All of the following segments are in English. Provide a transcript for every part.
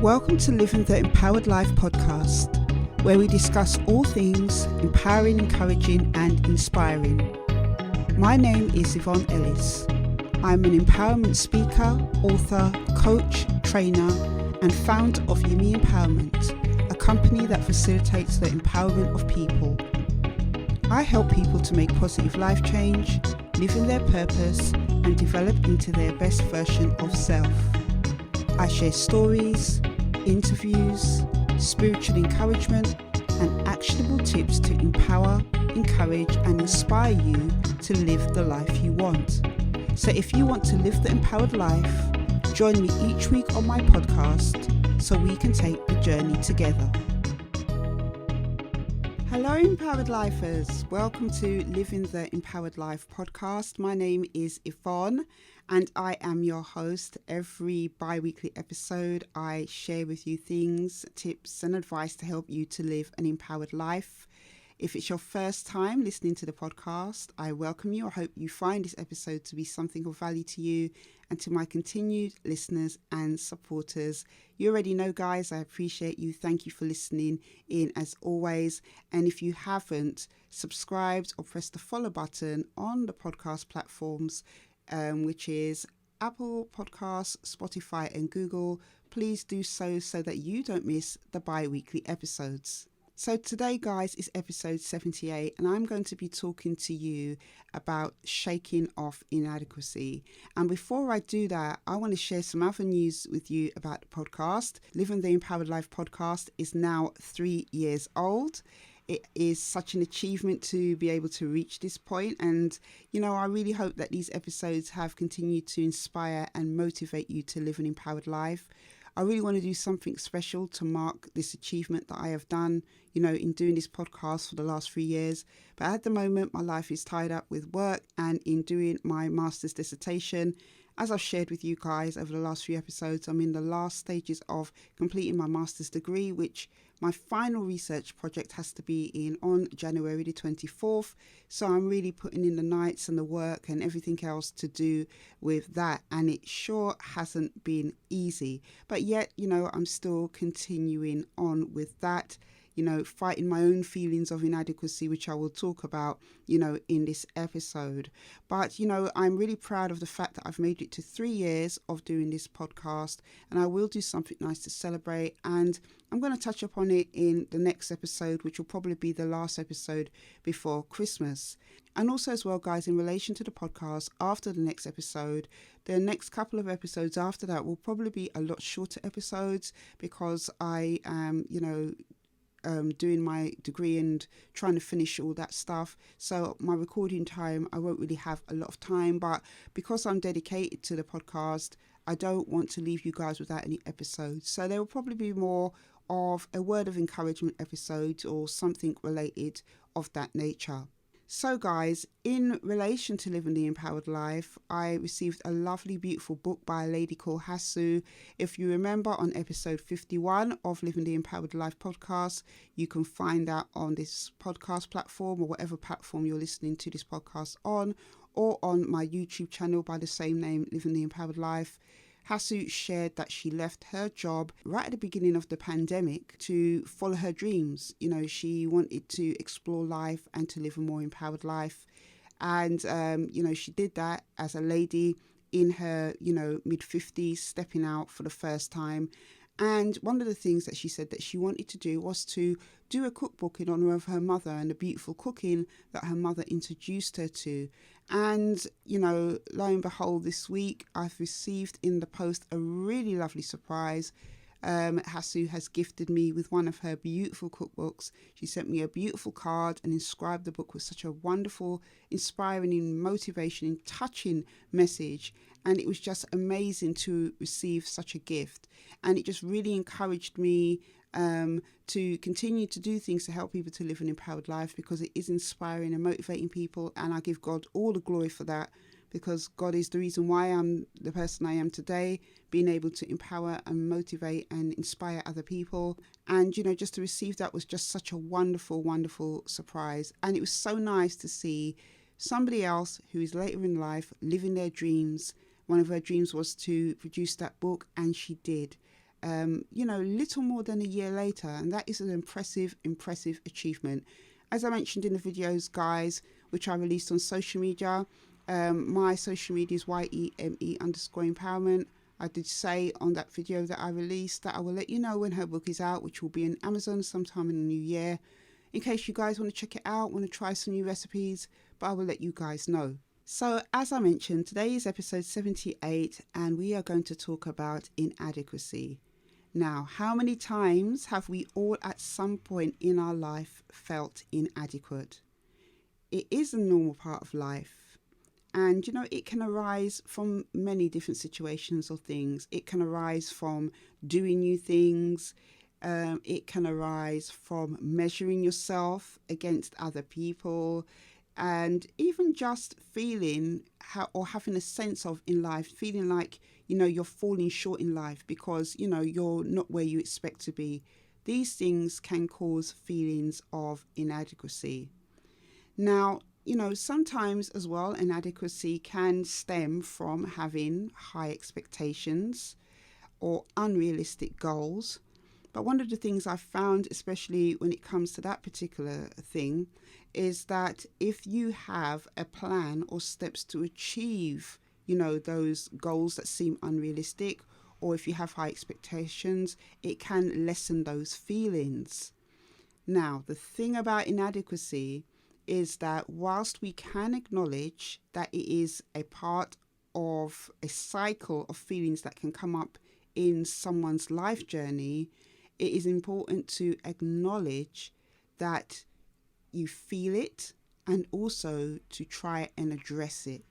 Welcome to Living the Empowered Life podcast, where we discuss all things empowering, encouraging and inspiring. My name is Yvonne Ellis. I'm an empowerment speaker, author, coach, trainer and founder of Yumi Empowerment, a company that facilitates the empowerment of people. I help people to make positive life change, live in their purpose and develop into their best version of self. I share stories, interviews, spiritual encouragement and actionable tips to empower, encourage and inspire you to live the life you want. So if you want to live the empowered life, join me each week on my podcast so we can take the journey together. Hello Empowered Lifers, welcome to Living the Empowered Life podcast. My name is Yvonne and I am your host. Every bi-weekly episode I share with you things, tips and advice to help you to live an empowered life. If it's your first time listening to the podcast, I welcome you. I hope you find this episode to be something of value to you and to my continued listeners and supporters. You already know, guys, I appreciate you. Thank you for listening in as always. And if you haven't subscribed or pressed the follow button on the podcast platforms, which is Apple Podcasts, Spotify and Google, please do so that you don't miss the bi-weekly episodes. So today, guys, is episode 78 and I'm going to be talking to you about shaking off inadequacy. And before I do that, I want to share some other news with you about the podcast. Living the Empowered Life podcast is now 3 years old. It is such an achievement to be able to reach this point. And, you know, I really hope that these episodes have continued to inspire and motivate you to live an empowered life. I really want to do something special to mark this achievement that I have done, you know, in doing this podcast for the last 3 years. But at the moment, my life is tied up with work and in doing my master's dissertation. As I've shared with you guys over the last few episodes, I'm in the last stages of completing my master's degree, which my final research project has to be in on January the 24th. So I'm really putting in the nights and the work and everything else to do with that. And it sure hasn't been easy. But yet, you know, I'm still continuing on with that, you know, fighting my own feelings of inadequacy, which I will talk about, you know, in this episode. But, you know, I'm really proud of the fact that I've made it to 3 years of doing this podcast, and I will do something nice to celebrate. And I'm going to touch upon it in the next episode, which will probably be the last episode before Christmas. And also as well, guys, in relation to the podcast, after the next episode, the next couple of episodes after that will probably be a lot shorter episodes because I am, you know, doing my degree and trying to finish all that stuff. So my recording time, I won't really have a lot of time, but because I'm dedicated to the podcast, I don't want to leave you guys without any episodes. So there will probably be more of a word of encouragement episode or something related of that nature. So guys, in relation to living the empowered life, I received a lovely, beautiful book by a lady called Hasu. If you remember on episode 51 of Living the Empowered Life podcast, you can find that on this podcast platform or whatever platform you're listening to this podcast on, or on my YouTube channel by the same name, Living the Empowered Life. Hasu shared that she left her job right at the beginning of the pandemic to follow her dreams. You know, she wanted to explore life and to live a more empowered life. And, you know, she did that as a lady in her, you know, mid-50s, stepping out for the first time. And one of the things that she said that she wanted to do was to do a cookbook in honor of her mother and the beautiful cooking that her mother introduced her to. And, you know, lo and behold, this week I've received in the post a really lovely surprise. Hasu has gifted me with one of her beautiful cookbooks. She sent me a beautiful card and inscribed the book with such a wonderful, inspiring, motivation, and touching message. And it was just amazing to receive such a gift. And it just really encouraged me to continue to do things to help people to live an empowered life, because it is inspiring and motivating people. And I give God all the glory for that, because God is the reason why I'm the person I am today, being able to empower and motivate and inspire other people. And, you know, just to receive that was just such a wonderful, wonderful surprise. And it was so nice to see somebody else who is later in life living their dreams. One of her dreams was to produce that book, and she did. little more than a year later. And that is an impressive achievement. As I mentioned in the videos, guys, which I released on social media, my social media is YEME_empowerment. I did say on that video that I released that I will let you know when her book is out, which will be in Amazon sometime in the new year, in case you guys want to check it out, want to try some new recipes, but I will let you guys know. So as I mentioned, today is episode 78 and we are going to talk about inadequacy. Now, how many times have we all at some point in our life felt inadequate? It is a normal part of life. And, it can arise from many different situations or things. It can arise from doing new things. It can arise from measuring yourself against other people. And even just feeling or having a sense of in life, feeling like, you're falling short in life because, you're not where you expect to be. These things can cause feelings of inadequacy. Now, sometimes as well, inadequacy can stem from having high expectations or unrealistic goals. But one of the things I've found, especially when it comes to that particular thing, is that if you have a plan or steps to achieve, those goals that seem unrealistic, or if you have high expectations, it can lessen those feelings. Now, the thing about inadequacy is that whilst we can acknowledge that it is a part of a cycle of feelings that can come up in someone's life journey, it is important to acknowledge that you feel it and also to try and address it.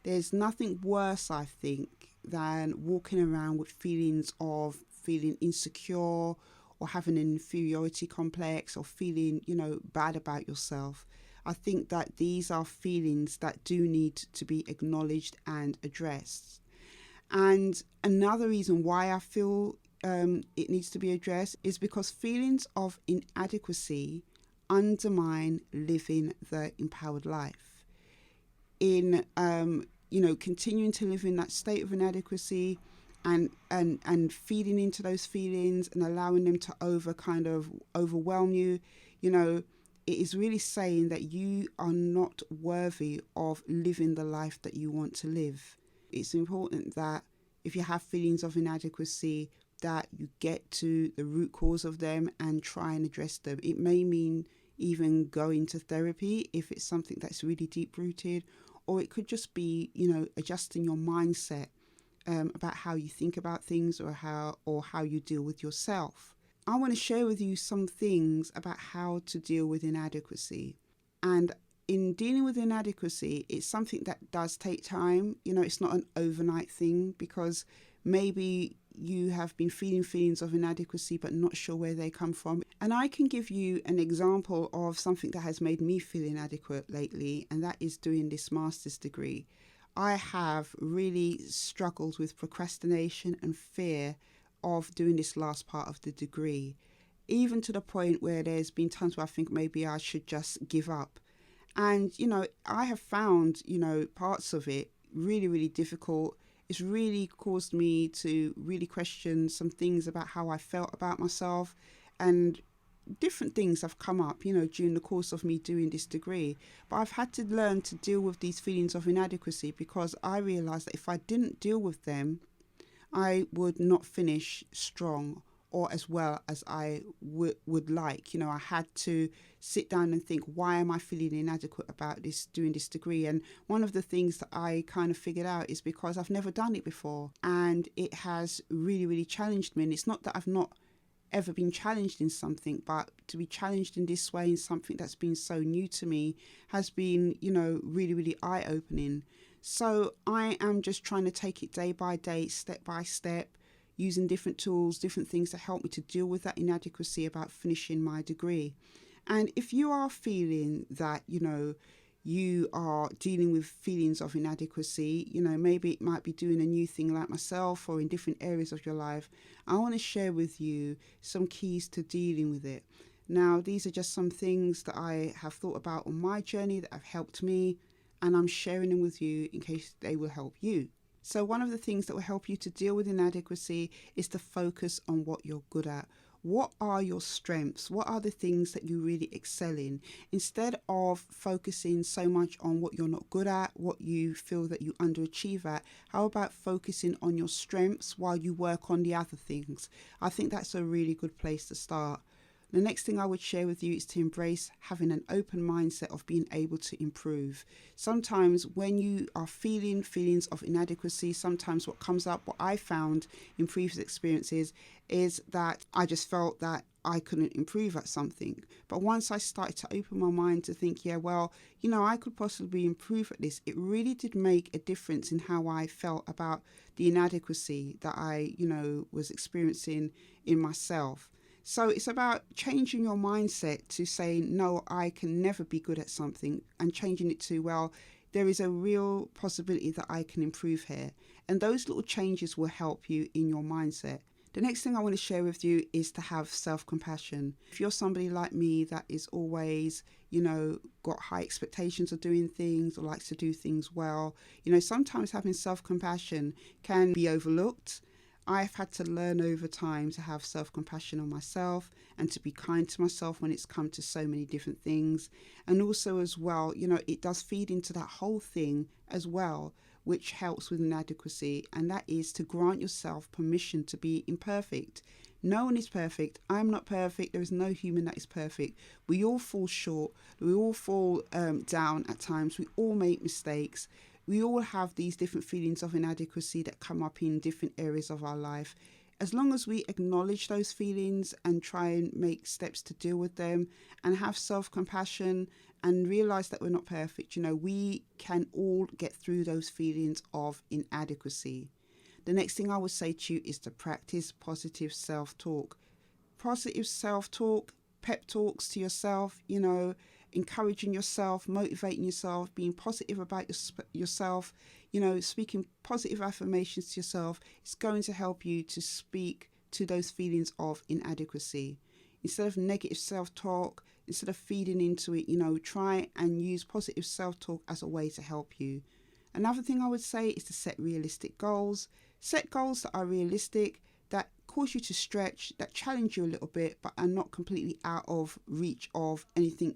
There's nothing worse, I think, than walking around with feelings of feeling insecure or having an inferiority complex or feeling, bad about yourself. I think that these are feelings that do need to be acknowledged and addressed. And another reason why I feel it needs to be addressed is because feelings of inadequacy undermine living the empowered life. In, continuing to live in that state of inadequacy, and feeding into those feelings and allowing them to overwhelm you, it is really saying that you are not worthy of living the life that you want to live. It's important that if you have feelings of inadequacy, that you get to the root cause of them and try and address them. It may mean even going to therapy if it's something that's really deep rooted, or it could just be, adjusting your mindset about how you think about things or how you deal with yourself. I want to share with you some things about how to deal with inadequacy. And in dealing with inadequacy, it's something that does take time. It's not an overnight thing, because maybe you have been feeling feelings of inadequacy but not sure where they come from. And I can give you an example of something that has made me feel inadequate lately, and that is doing this master's degree. I have really struggled with procrastination and fear of doing this last part of the degree, even to the point where there's been times where I think maybe I should just give up. And, I have found, parts of it really, really difficult. It's really caused me to really question some things about how I felt about myself, and different things have come up, during the course of me doing this degree. But I've had to learn to deal with these feelings of inadequacy, because I realised that if I didn't deal with them, I would not finish strong or as well as I would like. I had to sit down and think, why am I feeling inadequate about doing this degree? And one of the things that I kind of figured out is because I've never done it before, and it has really, really challenged me. And it's not that I've not ever been challenged in something, but to be challenged in this way in something that's been so new to me has been, really, really eye-opening. So I am just trying to take it day by day, step by step, using different tools, different things to help me to deal with that inadequacy about finishing my degree. And if you are feeling that, you are dealing with feelings of inadequacy, maybe it might be doing a new thing like myself or in different areas of your life, I want to share with you some keys to dealing with it. Now, these are just some things that I have thought about on my journey that have helped me, and I'm sharing them with you in case they will help you. So one of the things that will help you to deal with inadequacy is to focus on what you're good at. What are your strengths? What are the things that you really excel in? Instead of focusing so much on what you're not good at, what you feel that you underachieve at, how about focusing on your strengths while you work on the other things? I think that's a really good place to start. The next thing I would share with you is to embrace having an open mindset of being able to improve. Sometimes when you are feeling feelings of inadequacy, sometimes what comes up, what I found in previous experiences, is that I just felt that I couldn't improve at something. But once I started to open my mind to think, I could possibly improve at this, it really did make a difference in how I felt about the inadequacy that I, was experiencing in myself. So it's about changing your mindset to say, no, I can never be good at something, and changing it to, well, there is a real possibility that I can improve here. And those little changes will help you in your mindset. The next thing I want to share with you is to have self-compassion. If you're somebody like me that is always, got high expectations of doing things or likes to do things well, sometimes having self-compassion can be overlooked. I've had to learn over time to have self-compassion on myself and to be kind to myself when it's come to so many different things. And also as well, it does feed into that whole thing as well, which helps with inadequacy. And that is to grant yourself permission to be imperfect. No one is perfect. I'm not perfect. There is no human that is perfect. We all fall short. We all fall down at times. We all make mistakes. We all have these different feelings of inadequacy that come up in different areas of our life. As long as we acknowledge those feelings and try and make steps to deal with them and have self-compassion and realize that we're not perfect, we can all get through those feelings of inadequacy. The next thing I would say to you is to practice positive self-talk. Positive self-talk, pep talks to yourself, encouraging yourself, motivating yourself, being positive about yourself, speaking positive affirmations to yourself. It's going to help you to speak to those feelings of inadequacy. Instead of negative self-talk, instead of feeding into it, try and use positive self-talk as a way to help you. Another thing I would say is to set realistic goals. Set goals that are realistic, that cause you to stretch, that challenge you a little bit, but are not completely out of reach of anything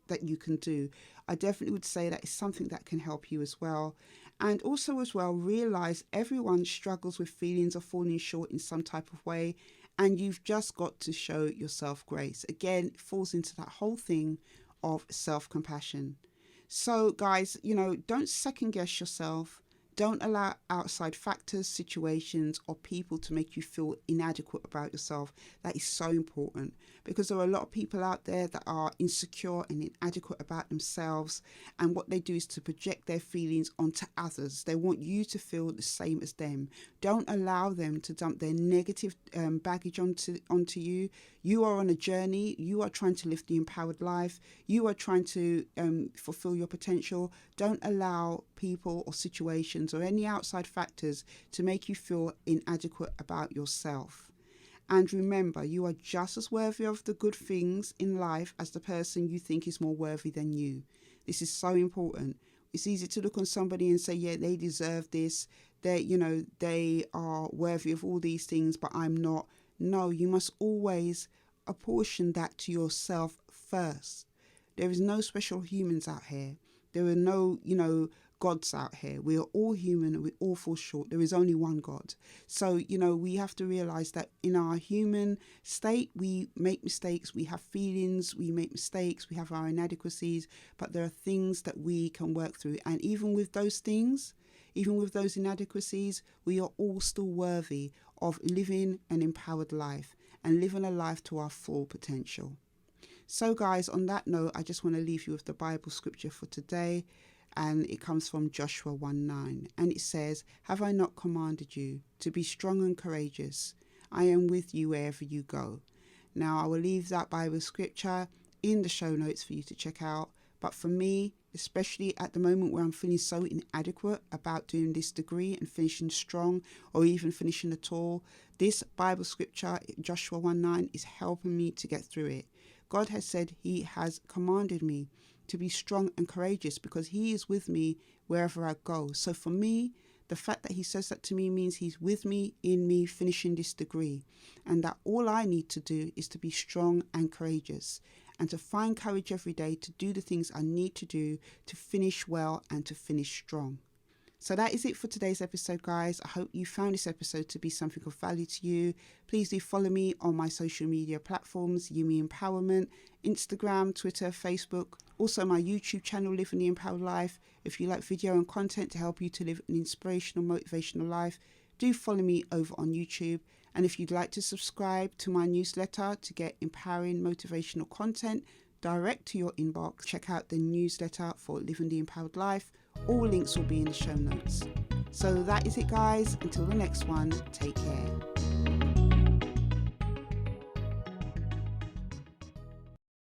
that you can do. I definitely would say that is something that can help you as well. And also as well, realize everyone struggles with feelings of falling short in some type of way, and you've just got to show yourself grace. Again, it falls into that whole thing of self-compassion. So guys, don't second guess yourself. Don't allow outside factors, situations, or people to make you feel inadequate about yourself. That is so important, because there are a lot of people out there that are insecure and inadequate about themselves. And what they do is to project their feelings onto others. They want you to feel the same as them. Don't allow them to dump their negative baggage onto you. You are on a journey. You are trying to live the empowered life. You are trying to fulfill your potential. Don't allow people or situations or any outside factors to make you feel inadequate about yourself. And remember, you are just as worthy of the good things in life as the person you think is more worthy than you. This is so important. It's easy to look on somebody and say, yeah, they deserve this. They are worthy of all these things, but I'm not. No, you must always apportion that to yourself first. There is no special humans out here. There are no, gods out here. We are all human and we all fall short. There is only one God. So, we have to realize that in our human state, we make mistakes, we have feelings, we make mistakes, we have our inadequacies, but there are things that we can work through. And even with those things, even with those inadequacies, we are all still worthy of living an empowered life and living a life to our full potential. So guys, on that note, I just want to leave you with the Bible scripture for today. And it comes from Joshua 1:9. And it says, "Have I not commanded you to be strong and courageous? I am with you wherever you go." Now, I will leave that Bible scripture in the show notes for you to check out. But for me, especially at the moment where I'm feeling so inadequate about doing this degree and finishing strong or even finishing at all, this Bible scripture, Joshua 1:9, is helping me to get through it. God has said he has commanded me to be strong and courageous because he is with me wherever I go. So for me, The fact that he says that to me means he's with me, in me, finishing this degree, and that all I need to do is to be strong and courageous, and to find courage every day to do the things I need to do to finish well and to finish strong. So that is it for today's episode, guys. I hope you found this episode to be something of value to you. Please do follow me on my social media platforms, Yumi Empowerment, Instagram, Twitter, Facebook. Also my YouTube channel, Living the Empowered Life. If you like video and content to help you to live an inspirational, motivational life, do follow me over on YouTube. And if you'd like to subscribe to my newsletter to get empowering, motivational content direct to your inbox, check out the newsletter for Living the Empowered Life. All links will be in the show notes. So that is it, guys. Until the next one, take care.